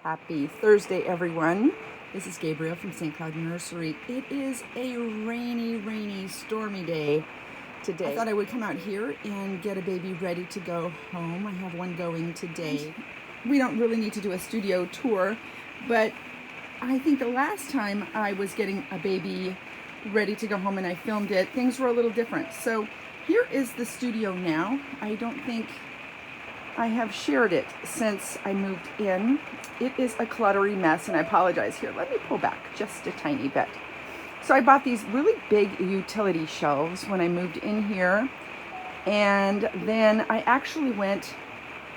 Happy Thursday, everyone. This is Gabriel from St. Cloud Nursery. It is a rainy, stormy day today. I thought I would come out here and get a baby ready to go home. I have one going today. We don't really need to do a studio tour, but I think the last time I was getting a baby ready to go home and I filmed it, things were a little different. So here is the studio now. I don't think I have shared it since I moved in. It is a cluttery mess, and I apologize. Here, let me pull back just a tiny bit. So I bought these really big utility shelves when I moved in here, and then I actually went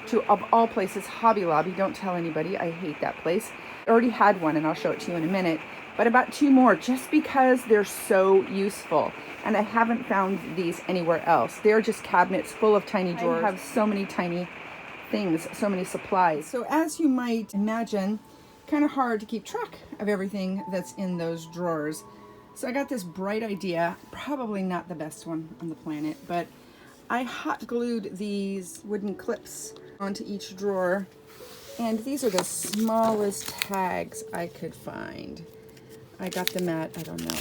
to, of all places, Hobby Lobby. Don't tell anybody, I hate that place. I already had one, and I'll show it to you in a minute, but I bought 2 more just because they're so useful, and I haven't found these anywhere else. They're just cabinets full of tiny drawers. I have so many tiny things, so many supplies. So as you might imagine, kind of hard to keep track of everything that's in those drawers. So I got this bright idea, probably not the best one on the planet, but I hot glued these wooden clips onto each drawer, and these are the smallest tags I could find. I got them at, I don't know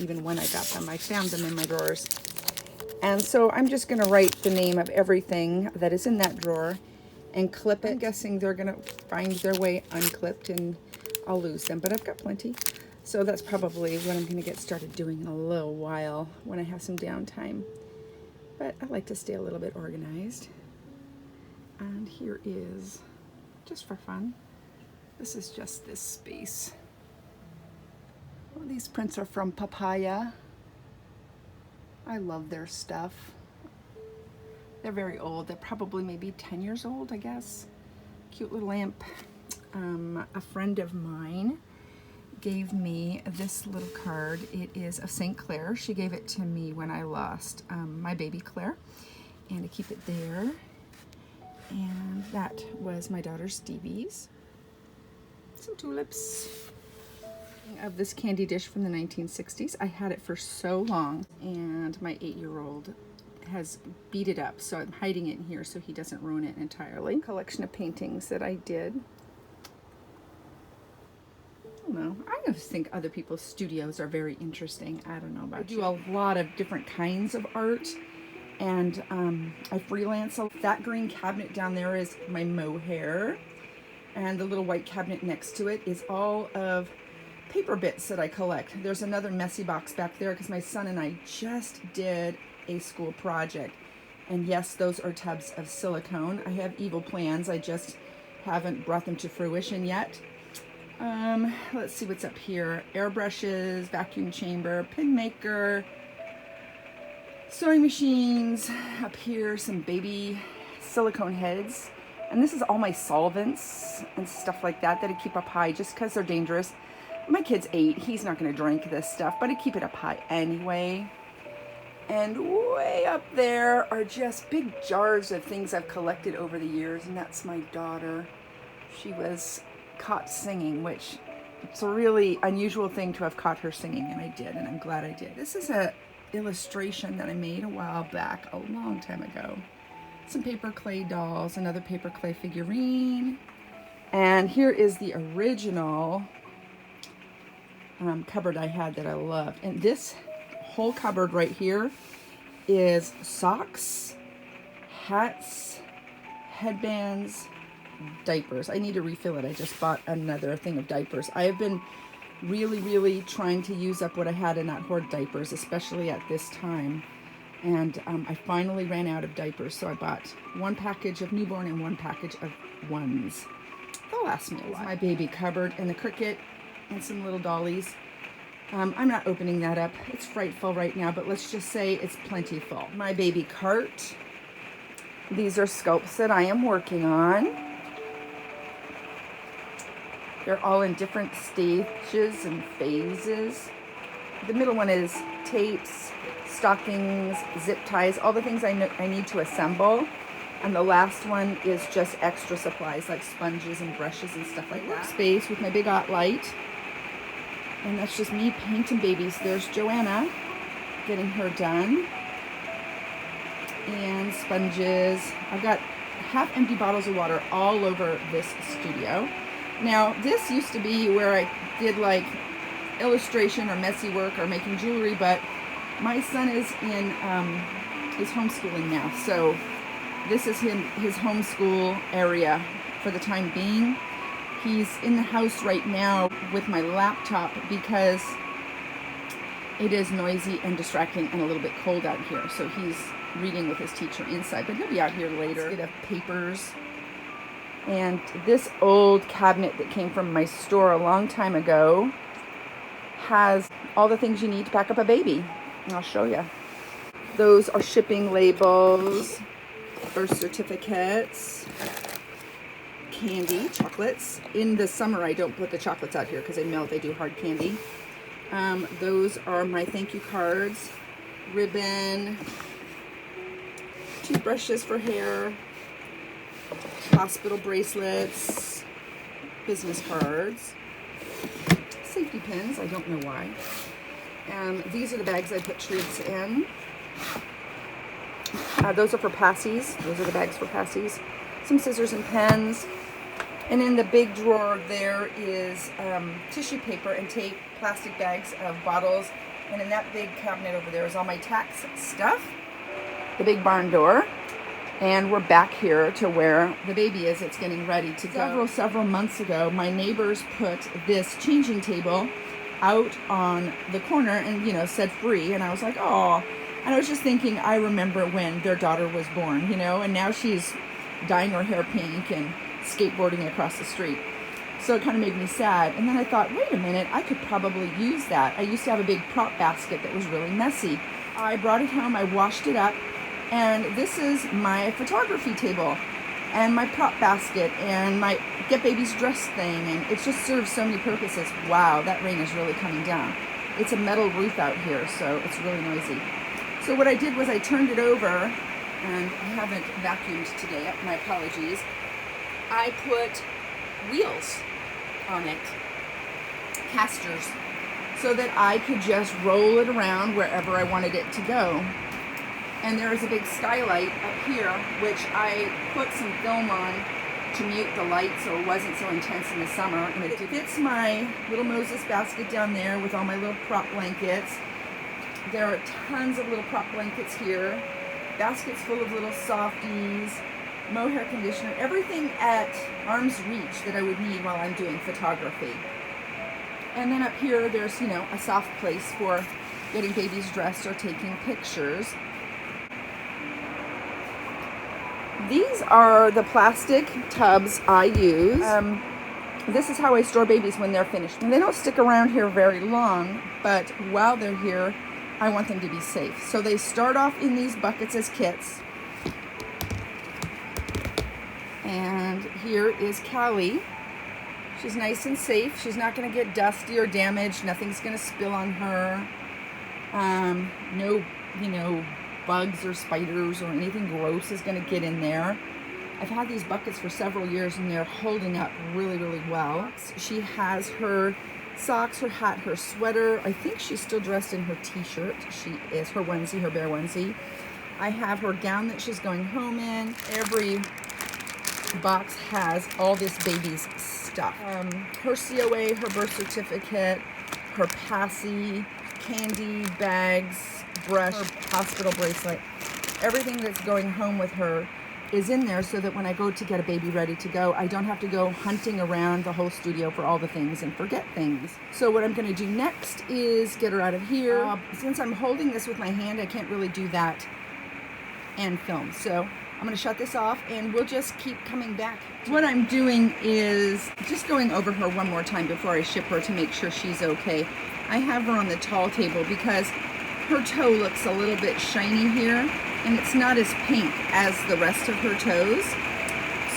even when I got them. I found them in my drawers. And so I'm just going to write the name of everything that is in that drawer and clip it. I'm guessing they're going to find their way unclipped and I'll lose them, but I've got plenty. So that's probably what I'm going to get started doing in a little while when I have some downtime. But I like to stay a little bit organized. And here is, just for fun, this is just this space. Well, these prints are from Papaya. I love their stuff. They're very old. They're probably maybe 10 years old, I guess. Cute little lamp. A friend of mine gave me this little card. It is of St. Clair. She gave it to me when I lost my baby Claire. And I keep it there. And that was my daughter Stevie's. Some tulips. Of this candy dish from the 1960s. I had it for so long, and my 8-year-old has beat it up, so I'm hiding it in here so he doesn't ruin it entirely. Collection of paintings that I did. I don't know. I just think other people's studios are very interesting. I don't know about you. I do a lot of different kinds of art, and I freelance. So that green cabinet down there is my mohair, and the little white cabinet next to it is all of paper bits that I collect. There's another messy box back there because my son and I just did a school project. And yes, those are tubs of silicone. I have evil plans. I just haven't brought them to fruition yet. Let's see what's up here. Airbrushes, vacuum chamber, pin maker, sewing machines. Up here, some baby silicone heads. And this is all my solvents and stuff like that I keep up high just because they're dangerous. My kid's 8, he's not going to drink this stuff, but I keep it up high anyway. And way up there are just big jars of things I've collected over the years, and that's my daughter. She was caught singing, which it's a really unusual thing to have caught her singing, and I did, and I'm glad I did. This is an illustration that I made a while back, a long time ago. Some paper clay dolls, another paper clay figurine, and here is the original cupboard I had that I loved. And this whole cupboard right here is socks, hats, headbands, diapers. I need to refill it. I just bought another thing of diapers. I have been really trying to use up what I had and not hoard diapers, especially at this time. And I finally ran out of diapers, so I bought 1 package of newborn and 1 package of ones. They'll last me a while. My baby cupboard and the Cricut and some little dollies. I'm not opening that up. It's frightful right now, but let's just say it's plentiful. My baby cart. These are sculpts that I am working on. They're all in different stages and phases. The middle one is tapes, stockings, zip ties, all the things I need to assemble. And the last one is just extra supplies like sponges and brushes and stuff like that. Workspace with my big art light. And that's just me painting babies. There's Joanna getting her done. And sponges. I've got half-empty bottles of water all over this studio. Now, this used to be where I did like illustration or messy work or making jewelry, but my son is homeschooling now, so this is his homeschool area for the time being. He's in the house right now with my laptop because it is noisy and distracting and a little bit cold out here, so he's reading with his teacher inside, but he'll be out here later. Bit of papers. And this old cabinet that came from my store a long time ago has all the things you need to pack up a baby. And I'll show you. Those are shipping labels, birth certificates, candy, chocolates. In the summer, I don't put the chocolates out here because they melt. I do hard candy. Those are my thank you cards, ribbon, toothbrushes for hair, hospital bracelets, business cards, safety pins, I don't know why. These are the bags I put treats in. Those are for passies. Those are the bags for passies. Some scissors and pens. And in the big drawer there is tissue paper and tape, plastic bags of bottles. And in that big cabinet over there is all my tax stuff. The big barn door. And we're back here to where the baby is. It's getting ready to go. Several months ago, my neighbors put this changing table out on the corner and, you know, said free. And I was like, oh. And I was just thinking, I remember when their daughter was born, you know, and now she's dyeing her hair pink and skateboarding across the street. So it kind of made me sad. And then I thought, wait a minute, I could probably use that. I used to have a big prop basket that was really messy. I brought it home, I washed it up. And this is my photography table and my prop basket and my get babies dressed thing, and it just serves so many purposes. Wow, that rain is really coming down. It's a metal roof out here, so it's really noisy. So what I did was I turned it over, and I haven't vacuumed today, my apologies. I put wheels on it, casters, so that I could just roll it around wherever I wanted it to go. And there is a big skylight up here, which I put some film on to mute the light so it wasn't so intense in the summer. And it fits my little Moses basket down there with all my little prop blankets. There are tons of little prop blankets here. Baskets full of little softies, mohair conditioner, everything at arm's reach that I would need while I'm doing photography. And then up here, there's, you know, a soft place for getting babies dressed or taking pictures. These are the plastic tubs I use. This is how I store babies when they're finished. And they don't stick around here very long, but while they're here, I want them to be safe. So they start off in these buckets as kits. And here is Callie. She's nice and safe. She's not going to get dusty or damaged. Nothing's going to spill on her. No, you know, bugs or spiders or anything gross is going to get in there. I've had these buckets for several years and they're holding up really, really well. She has her socks, her hat, her sweater. I think she's still dressed in her t-shirt. She is, her onesie, her bear onesie. I have her gown that she's going home in. Every box has all this baby's stuff. Her COA, her birth certificate, her passy, candy, bags, brush, her hospital bracelet. Everything that's going home with her is in there so that when I go to get a baby ready to go, I don't have to go hunting around the whole studio for all the things and forget things. So what I'm going to do next is get her out of here. Since I'm holding this with my hand, I can't really do that and film. So I'm going to shut this off and we'll just keep coming back. What I'm doing is just going over her one more time before I ship her to make sure she's okay. I have her on the tall table because her toe looks a little bit shiny here and it's not as pink as the rest of her toes.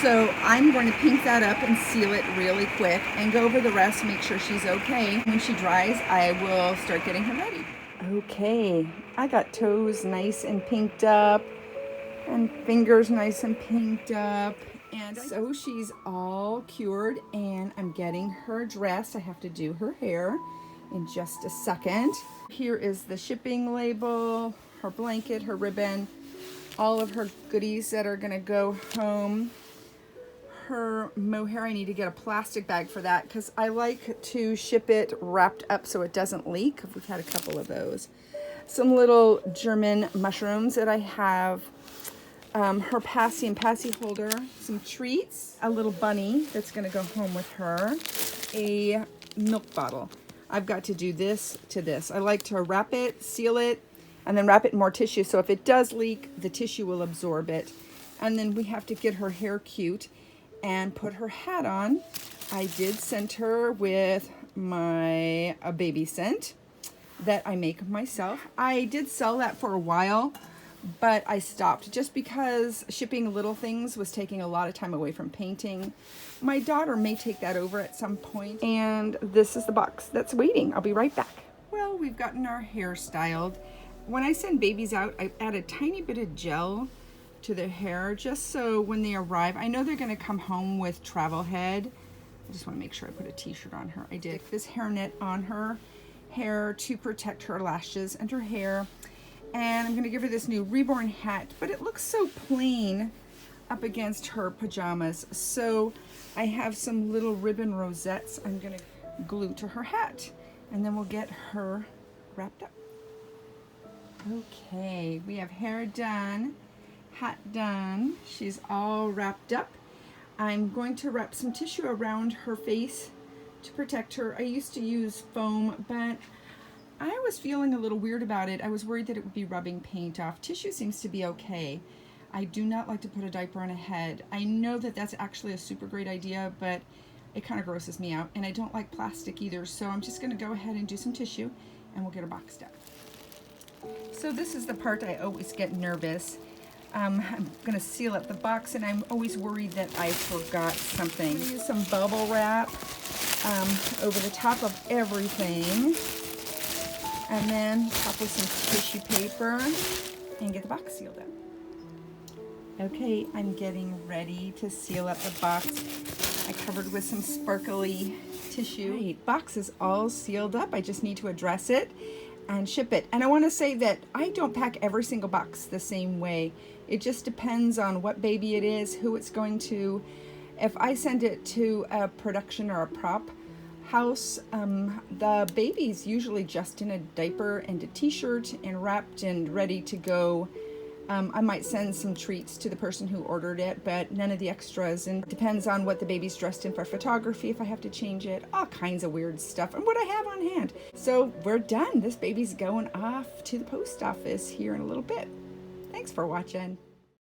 So I'm going to pink that up and seal it really quick and go over the rest, make sure she's okay. When she dries, I will start getting her ready. Okay, I got toes nice and pinked up and fingers nice and pinked up. And so she's all cured and I'm getting her dressed. I have to do her hair in just a second. Here is the shipping label, her blanket, her ribbon, all of her goodies that are gonna go home. Her mohair, I need to get a plastic bag for that because I like to ship it wrapped up so it doesn't leak. We've had a couple of those. Some little German mushrooms that I have. Her passy and passy holder, some treats, a little bunny that's gonna go home with her, a milk bottle. I've got to do this to this. I like to wrap it, seal it, and then wrap it in more tissue so if it does leak, the tissue will absorb it. And then we have to get her hair cute and put her hat on. I did scent her with my baby scent that I make myself. I did sell that for a while, but I stopped just because shipping little things was taking a lot of time away from painting. My daughter may take that over at some point. And this is the box that's waiting. I'll be right back. Well, we've gotten our hair styled. When I send babies out, I add a tiny bit of gel to their hair just so when they arrive, I know they're gonna come home with travel head. I just wanna make sure I put a t-shirt on her. I did this hairnet on her hair to protect her lashes and her hair. And I'm gonna give her this new reborn hat, but it looks so plain up against her pajamas. So I have some little ribbon rosettes I'm gonna glue to her hat, and then we'll get her wrapped up. Okay, we have hair done, hat done. She's all wrapped up. I'm going to wrap some tissue around her face to protect her. I used to use foam, but I was feeling a little weird about it. I was worried that it would be rubbing paint off. Tissue seems to be okay. I do not like to put a diaper on a head. I know that that's actually a super great idea, but it kind of grosses me out, and I don't like plastic either, so I'm just gonna go ahead and do some tissue and we'll get her boxed up. So this is the part I always get nervous. I'm gonna seal up the box, and I'm always worried that I forgot something. I'm gonna use some bubble wrap over the top of everything, and then top with some tissue paper and get the box sealed up. Okay, I'm getting ready to seal up the box. I covered with some sparkly tissue. Right, box is all sealed up. I just need to address it and ship it. And I want to say that I don't pack every single box the same way. It just depends on what baby it is, who it's going to. If I send it to a production or a prop house, the baby's usually just in a diaper and a t-shirt and wrapped and ready to go. I might send some treats to the person who ordered it, but none of the extras, and it depends on what the baby's dressed in for photography, if I have to change it, all kinds of weird stuff, and what I have on hand. So we're done. This baby's going off to the post office here in a little bit. Thanks for watching.